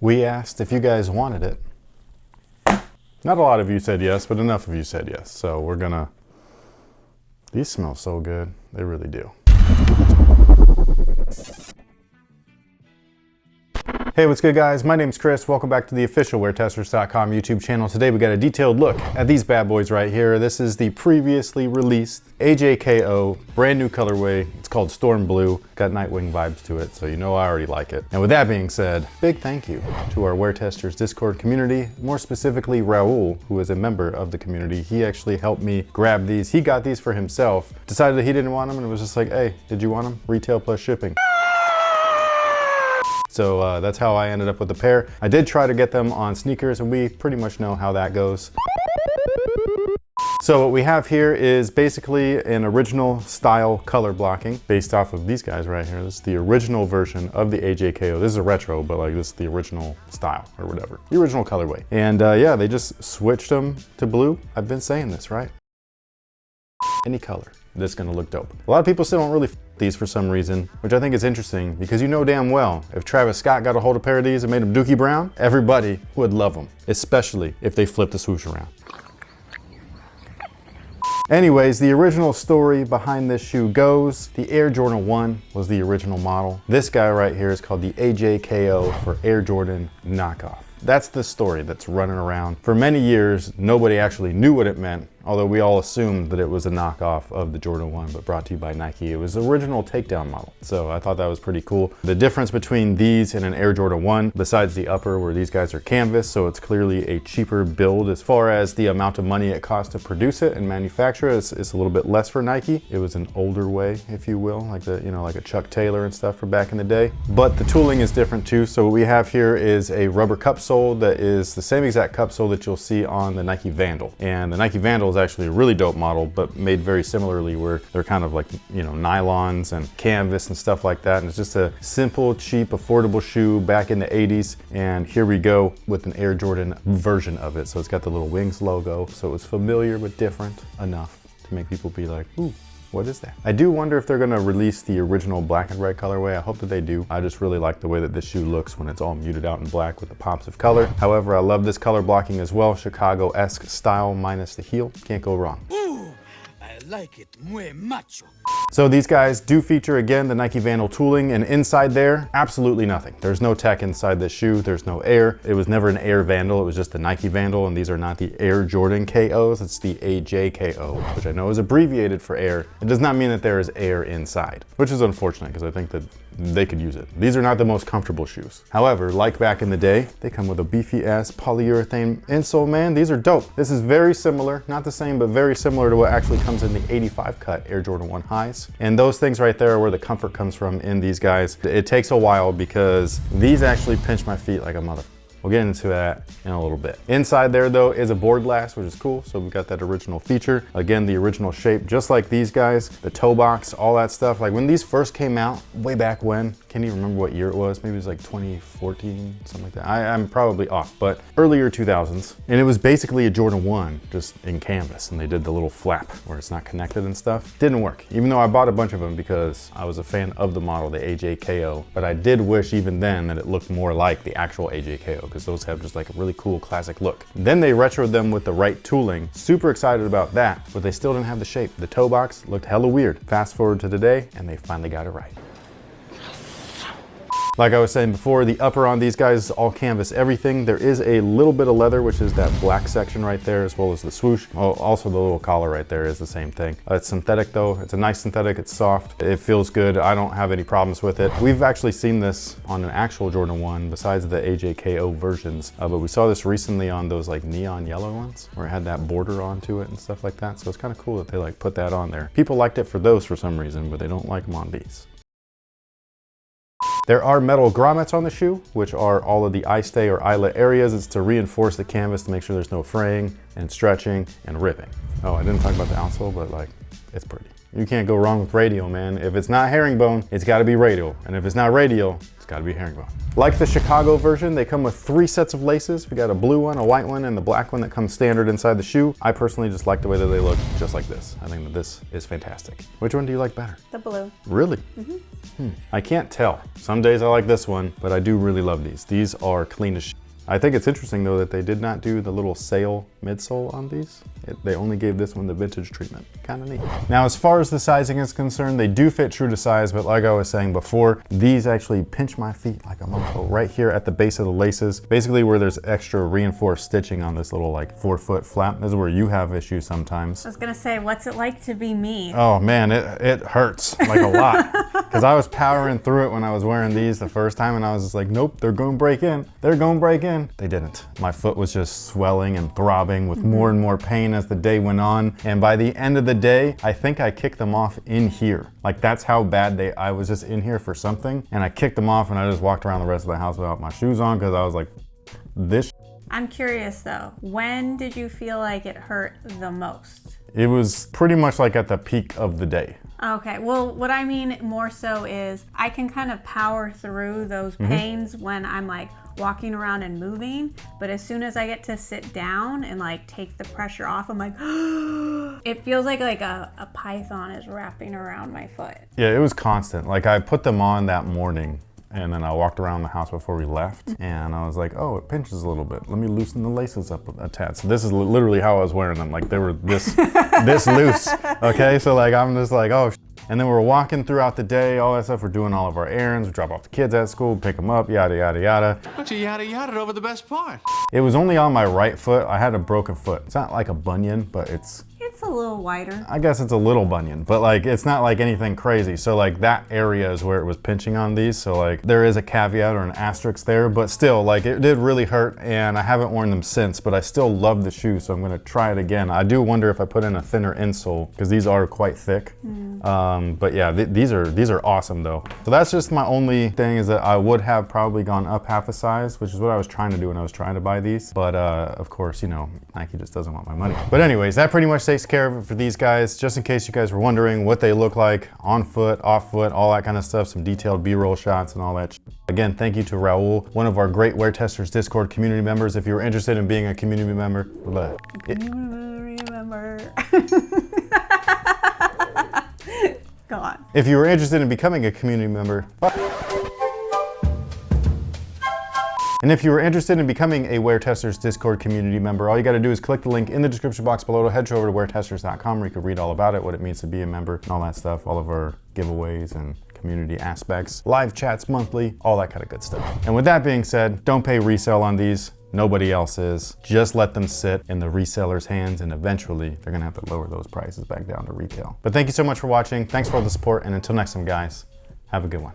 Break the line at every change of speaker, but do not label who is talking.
We asked if you guys wanted it. Not a lot of you said yes, but enough of you said yes. So we're gonna, these smell so good. They really do. Hey, what's good guys? My name's Chris. Welcome back to the official WearTesters.com YouTube channel. Today we got a detailed look at these bad boys right here. This is the previously released AJKO brand new colorway. It's called Storm Blue. Got Nightwing vibes to it, so you know I already like it. And with that being said, big thank you to our WearTesters Discord community, more specifically Raul, who is a member of the community. He actually helped me grab these. He got these for himself, decided that he didn't want them, and it was just like, hey, did you want them? Retail plus shipping. So that's how I ended up with the pair. I did try to get them on sneakers, and we pretty much know how that goes. So what we have here is basically an original style color blocking based off of these guys right here. This is the original version of the AJKO. This is a retro, but like this is the original style or whatever. The original colorway. And yeah, they just switched them to blue. I've been saying this, right? Any color, this is gonna look dope. A lot of people still don't really these for some reason, which I think is interesting because you know damn well if Travis Scott got a hold of a pair of these and made them Dookie Brown, everybody would love them, especially if they flip the swoosh around. Anyways, the original story behind this shoe goes, the Air Jordan 1 was the original model. This guy right here is called the AJKO for Air Jordan knockoff. That's the story that's running around. For many years, nobody actually knew what it meant, although we all assumed that it was a knockoff of the Jordan 1, but brought to you by Nike. It was the original takedown model, so I thought that was pretty cool. The difference between these and an Air Jordan 1, besides the upper where these guys are canvas, so it's clearly a cheaper build as far as the amount of money it costs to produce it and manufacture it. It's a little bit less for Nike. It was an older way, if you will, like the, you know, like a Chuck Taylor and stuff for back in the day. But the tooling is different too. So what we have here is a rubber cup sole that is the same exact cup sole that you'll see on the Nike Vandal. And the Nike Vandal is actually a really dope model, but made very similarly where they're kind of like, you know, nylons and canvas and stuff like that. And it's just a simple, cheap, affordable shoe back in the 80s. And here we go with an Air Jordan version of it. So it's got the little Wings logo. So it was familiar but different enough to make people be like, ooh, what is that? I do wonder if they're gonna release the original black and red colorway. I hope that they do. I just really like the way that this shoe looks when it's all muted out in black with the pops of color. However, I love this color blocking as well. Chicago-esque style minus the heel. Can't go wrong.
Ooh, I like it muy macho.
So these guys do feature, again, the Nike Vandal tooling, and inside there, absolutely nothing. There's no tech inside this shoe. There's no air. It was never an Air Vandal. It was just the Nike Vandal, and these are not the Air Jordan KOs. It's the AJKO, which I know is abbreviated for air. It does not mean that there is air inside, which is unfortunate because I think that they could use it. These are not the most comfortable shoes. However, like back in the day, they come with a beefy ass polyurethane insole, man. These are dope. This is very similar, not the same, but very similar to what actually comes in the 85 cut Air Jordan 1 highs. And those things right there are where the comfort comes from in these guys. It takes a while because these actually pinch my feet like a mother. We'll get into that in a little bit. Inside there though is a board glass, which is cool. So we've got that original feature. Again, the original shape, just like these guys, the toe box, all that stuff. Like when these first came out, way back when, can't even remember what year it was. Maybe it was like 2014, something like that. I'm probably off, but earlier 2000s. And it was basically a Jordan 1, just in canvas. And they did the little flap where it's not connected and stuff. Didn't work, even though I bought a bunch of them because I was a fan of the model, the AJKO. But I did wish even then that it looked more like the actual AJKO, because those have just like a really cool classic look. Then they retroed them with the right tooling. Super excited about that, but they still didn't have the shape. The toe box looked hella weird. Fast forward to today, and they finally got it right. Like I was saying before, the upper on these guys is all canvas everything. There is a little bit of leather, which is that black section right there, as well as the swoosh. Oh, also the little collar right there is the same thing. It's synthetic though. It's a nice synthetic, it's soft. It feels good. I don't have any problems with it. We've actually seen this on an actual Jordan 1 besides the AJKO versions, but we saw this recently on those like neon yellow ones where it had that border onto it and stuff like that. So it's kind of cool that they like put that on there. People liked it for those for some reason, but they don't like them on these. There are metal grommets on the shoe, which are all of the eye stay or eyelet areas. It's to reinforce the canvas to make sure there's no fraying and stretching and ripping. Oh, I didn't talk about the outsole, but like, it's pretty. You can't go wrong with radial, man. If it's not herringbone, it's gotta be radial. And if it's not radial, it's gotta be herringbone. Like the Chicago version, they come with 3 sets of laces. We got a blue one, a white one, and the black one that comes standard inside the shoe. I personally just like the way that they look, just like this. I think that this is fantastic. Which one do you like better?
The blue.
Really? I can't tell. Some days I like this one, but I do really love these. These are clean as shit. I think it's interesting though that they did not do the little sail midsole on these. They only gave this one the vintage treatment. Kind of neat. Now, as far as the sizing is concerned, they do fit true to size, but like I was saying before, these actually pinch my feet like a mofo right here at the base of the laces. Basically where there's extra reinforced stitching on this little like 4-foot flap. This is where you have issues sometimes.
I was gonna say, what's it like to be me?
Oh man, it hurts like a lot. Because I was powering through it when I was wearing these the first time and I was just like, nope, they're gonna break in. They're gonna break in. They didn't. My foot was just swelling and throbbing with more and more pain as the day went on. And by the end of the day, I think I kicked them off in here. Like that's how bad I was just in here for something. And I kicked them off and I just walked around the rest of the house without my shoes on because I was like, this.
I'm curious though, when did you feel like it hurt the most?
It was pretty much like at the peak of the day.
Okay, well, what I mean more so is I can kind of power through those pains when I'm like walking around and moving, but as soon as I get to sit down and like take the pressure off, I'm like, it feels like a python is wrapping around my foot.
Yeah, it was constant. Like I put them on that morning and then I walked around the house before we left and I was like, oh, it pinches a little bit. Let me loosen the laces up a tad. So this is literally how I was wearing them. Like they were this loose, okay? So like, I'm just like, oh, and then we're walking throughout the day, all that stuff. We're doing all of our errands. We drop off the kids at school, pick them up, yada, yada, yada.
Don't you yada over the best part?
It was only on my right foot. I had a broken foot. It's not like a bunion, but it's
a little wider.
I guess it's a little bunion, but like it's not like anything crazy. So like that area is where it was pinching on these. So like there is a caveat or an asterisk there, but still like it did really hurt and I haven't worn them since, but I still love the shoe. So I'm gonna try it again. I do wonder if I put in a thinner insole because these are quite thick. But yeah, these are awesome though. So that's just my only thing is that I would have probably gone up half a size, which is what I was trying to do when I was trying to buy these. But of course, you know, Nike just doesn't want my money. But anyways, that pretty much takes care of it for these guys. Just in case you guys were wondering what they look like on foot, off foot, all that kind of stuff, some detailed B-roll shots and all that. Again, thank you to Raul, one of our great Wear Testers Discord community members. If you're interested in being a community member,
Go on.
If you were interested in becoming a community member, and if you were interested in becoming a Wear Testers Discord community member, all you gotta do is click the link in the description box below to head over to weartesters.com where you can read all about it, what it means to be a member, and all that stuff, all of our giveaways and community aspects, live chats monthly, all that kind of good stuff. And with that being said, don't pay resale on these. Nobody else is. Just let them sit in the resellers' hands and eventually they're gonna have to lower those prices back down to retail. But thank you so much for watching. Thanks for all the support and until next time guys, have a good one.